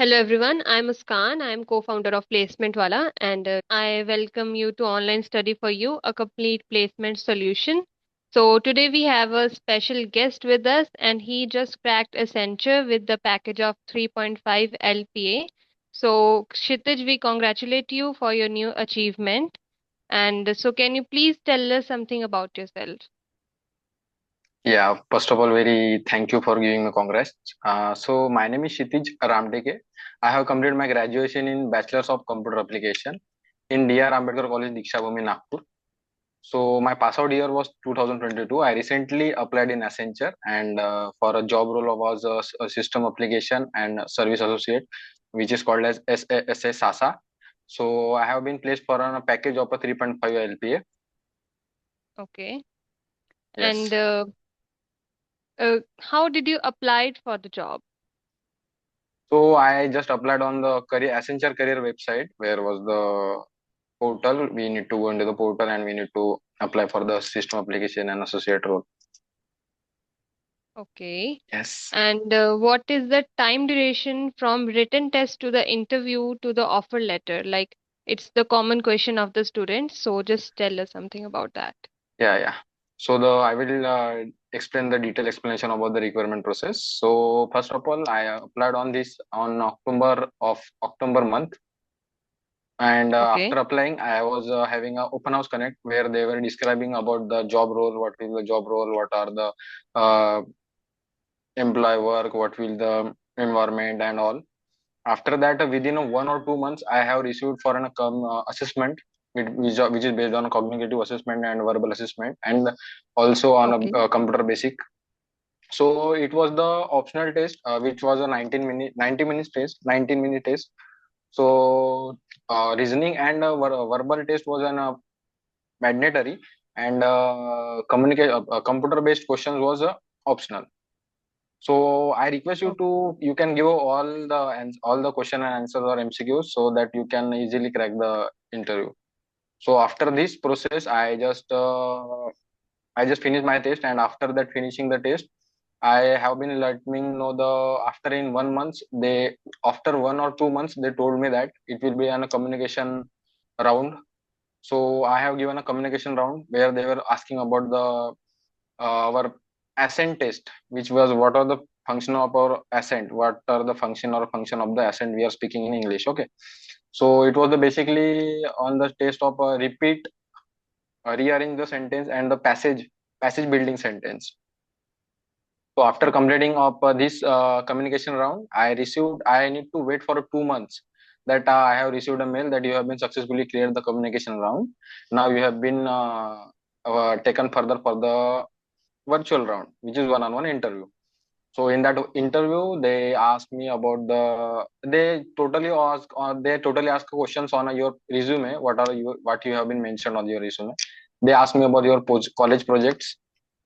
Hello everyone, I'm Muskan. I'm co-founder of Placement Wala and I welcome you to Online Study for You, a complete placement solution. So today we have a special guest with us and he just cracked Accenture with the package of 3.5 LPA. So Kshitij, we congratulate you for your new achievement. And so can you please tell us something about yourself? Yeah, first of all, very thank you for giving me congrats. So my name is Kshitij Ramdeke. I have completed my graduation in Bachelor's of Computer Application in D.R. Ambedkar College, Diksha Bhumi, Nagpur. So my pass out year was 2022. I recently applied in Accenture and for a job role was a system application and service associate, which is called as SA SASA. So I have been placed for a package of a 3.5 LPA. Okay. Yes. And how did you apply it for the job? So I just applied on the career Accenture career website where was the portal. We need to go into the portal and we need to apply for the system application and associate role. Okay. Yes. And what is the time duration from written test to the interview to the offer letter? Like it's the common question of the students. So just tell us something about that. Yeah. So the I will explain the detailed explanation about the requirement process. So first of all, I applied on this on October month, and after Okay. applying, I was having a open house connect where they were describing about the job role, what is the job role, what are the uh, employee work, what will the environment and all. After that, within 1 or 2 months, I have received for an assessment, which is based on cognitive assessment and verbal assessment, and also on Okay. a computer basic. So it was the optional test, which was a 90 minutes test, 19-minute test. So reasoning and verbal test was an mandatory, and computer based questions was optional. So I request you Okay. to you can give all the question and answers or MCQs so that you can easily crack the interview. So after this process, I just finished my test, and after that finishing the test, I have been letting know the after in 1 month they after 1 or 2 months they told me that it will be a communication round. So I have given a communication round where they were asking about the our accent test, which was what are the function of our accent, what are the function of the accent we are speaking in English. Okay, so it was the basically on the test of repeat, rearrange the sentence and the passage building sentence. So after completing of this communication round, I need to wait for 2 months that I have received a mail that you have been successfully cleared the communication round. Now you have been taken further for the virtual round, which is one-on-one interview. So in that interview, they asked me about they totally ask questions on your resume. What you have been mentioned on your resume. They asked me about your college projects,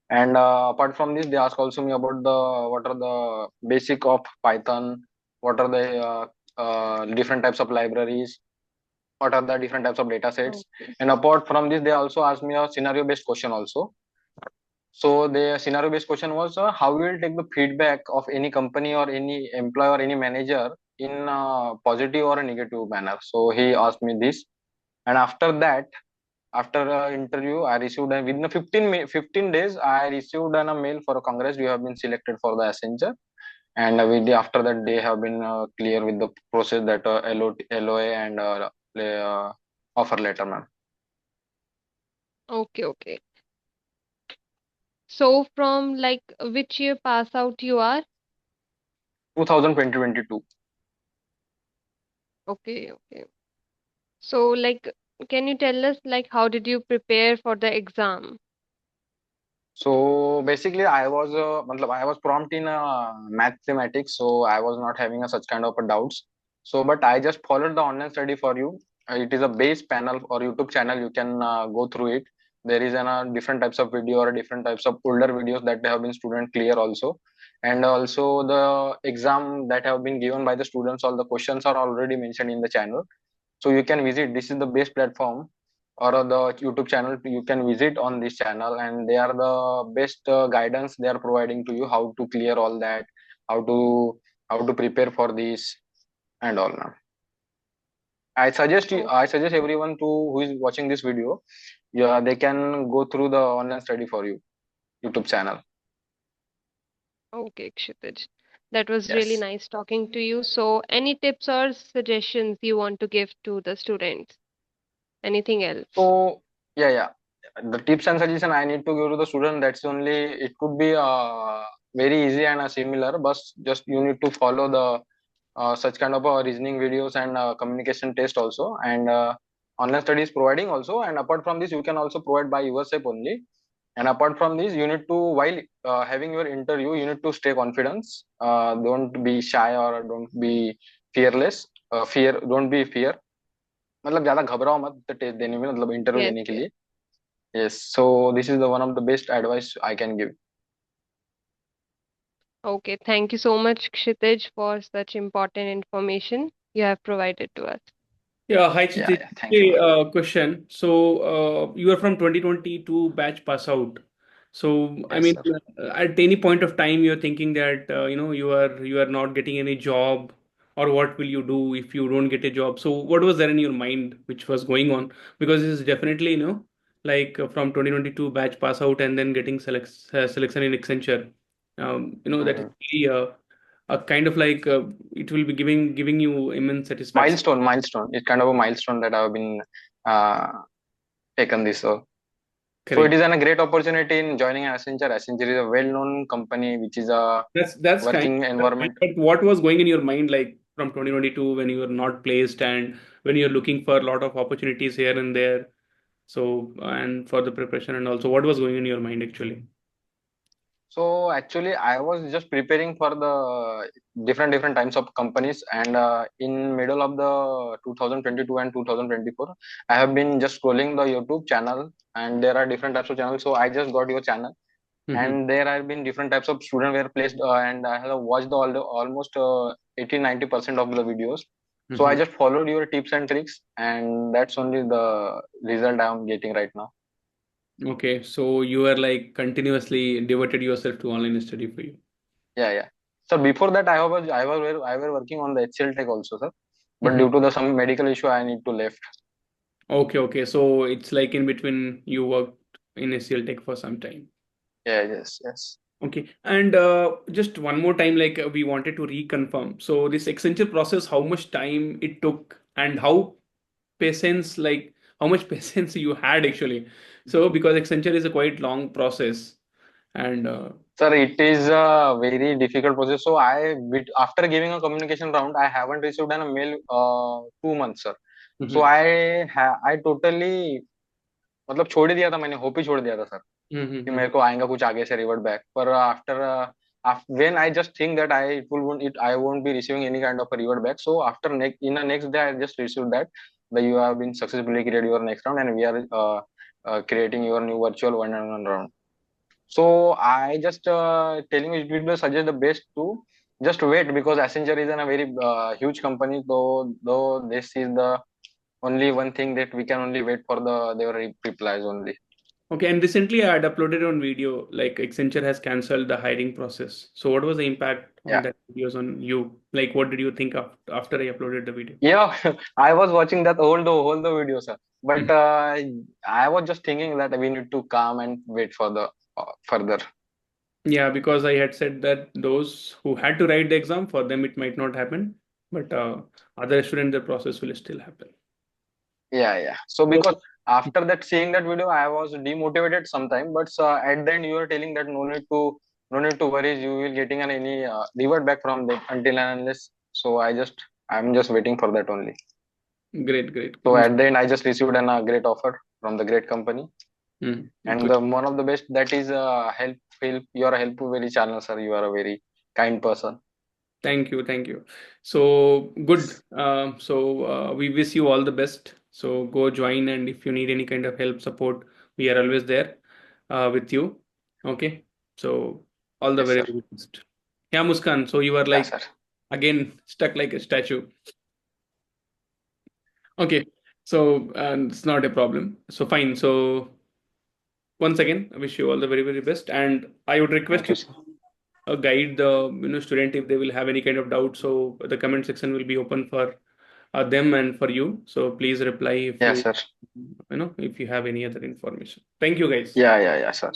and apart from this, they ask also me about the what are the basic of Python, what are the different types of libraries, what are the different types of data sets, Okay. and apart from this, they also asked me a scenario based question also. So the scenario based question was how we will take the feedback of any company or any employee or any manager in a positive or a negative manner. So he asked me this, and after that, after interview, I received within 15 days, I received a mail for a congress. You have been selected for the Accenture, and after that, they have been clear with the process that LOA and offer letter, ma'am. Okay. Okay. So from like which year pass out you are? 2022. Okay. Okay. So like can you tell us like how did you prepare for the exam? So basically, I was prompt in mathematics, so I was not having such kind of a doubts. So, but I just followed the online study for you. It is a base panel or YouTube channel. You can go through it. There is different types of video or different types of older videos that have been student clear also, and also the exam that have been given by the students. All the questions are already mentioned in the channel, so you can visit. This is the best platform or the YouTube channel you can visit on this channel, and they are the best guidance they are providing to you how to clear all that, how to how to prepare for this. and all now. Oh, I suggest everyone to who is watching this video, yeah, they can go through the online study for you YouTube channel. okay, Kshitij. That was really Yes. nice talking to you. So, any tips or suggestions you want to give to the students? Anything else? So yeah, yeah. The tips and suggestion I need to give to the student, that's only it could be very easy and similar, but just you need to follow the such kind of reasoning videos and communication test also, and online studies providing also, and apart from this you can also provide by yourself only. And apart from this you need to, while having your interview, you need to stay confidence, don't be shy or don't be fearless, don't be fear, मतलब ज्यादा घबराओ मत test देने में, मतलब interview Yes, देने के yes. लिए. Yes, so this is the one of the best advice I can give. Okay, thank you so much, Kshitij, for such important information you have provided to us. Yeah, hi Yeah, Kshitij. yeah, thank you, Hey, man. question. So, you are from 2022 batch pass out. So, I Yes, mean, sir. at any point of time, you're thinking that you are not getting any job, or what will you do if you don't get a job? So, what was there in your mind which was going on? Because this is definitely, like from 2022 batch pass out and then getting selection in Accenture. That is Hmm. really a kind of like it will be giving you immense satisfaction. Milestone, it's kind of a milestone that I've been uh, taken this. So it is Correct. a great opportunity in joining Accenture. Accenture is a well-known company which is a That's kind. working environment. But what was going in your mind like from 2022 when you were not placed and when you're looking for a lot of opportunities here and there? So and for the preparation and also what was going in your mind actually? So actually, I was just preparing for the different types of companies, and in middle of the 2022 and 2024, I have been just scrolling the YouTube channel, and there are different types of channels. So I just got your channel, Mm-hmm. and there have been different types of student were placed, and I have watched almost 80-90% of the videos. So I Mm-hmm. just followed your tips and tricks, and that's only the result I am getting right now. Okay, so you are like continuously devoted yourself to online study for you. Yeah, yeah. So before that, I was working on the HCL Tech also, sir. But Mm-hmm. due to the some medical issue, I need to left. Okay, okay. So it's like in between you worked in SEL Tech for some time. Yeah, yes, yes. Okay, and just one more time, like we wanted to reconfirm. So this Accenture process, how much time it took, and how patience, like how much patience you had actually. So because Accenture is a quite long process, and Sir, it is a very difficult process. So after giving a communication round, I haven't received a mail 2 months, sir. So Mhm, I totally, मतलब छोड़ ही दिया था, मैंने hope ही छोड़ दिया था sir mhm, कि मेरे mhm. को आएगा कुछ आगे से रिवर्ट बैक, पर after when I just think that I won't be receiving any kind of a reward back. So after in the next day I just received that you have been successfully created your next round, and we are creating your new virtual one-on-one round. So I just telling you, it will suggest the best to just wait, because Accenture is in a very huge company. Though this is the only one thing that we can only wait for their replies only. Okay, and recently I had uploaded on video, like Accenture has cancelled the hiring process. So what was the impact on Yeah. that videos on you? Like what did you think of after I uploaded the video? Yeah, I was watching that whole the video, sir. But I was just thinking that we need to calm and wait for the further. Yeah, because I had said that those who had to write the exam, for them it might not happen, but other students, the process will still happen. Yeah, yeah. So So, because after that seeing that video, I was demotivated sometime. But at the end, you are telling that no need to worry. You will getting any reward back from them until and unless. So I'm just waiting for that only. great, great. So at the end, I just received a great offer from the great company, and Good. the one of the best, that is help. You are a helpful very channel, sir. You are a very kind person. Thank you, thank you. So good. We wish you all the best. So go join, and if you need any kind of help, support, we are always there with you. Okay. So all the Yes, very, sir. very best. Yeah, Muskan. So you are Yeah, like sir. again stuck like a statue. Okay. So it's not a problem. So fine. So once again, I wish you all the very, very best. And I would Thank request you, you sir. guide the student if they will have any kind of doubt. So the comment section will be open for them and for you. So please reply if Yeah, you sir. if you have any other information. Thank you, guys. Yeah, sir.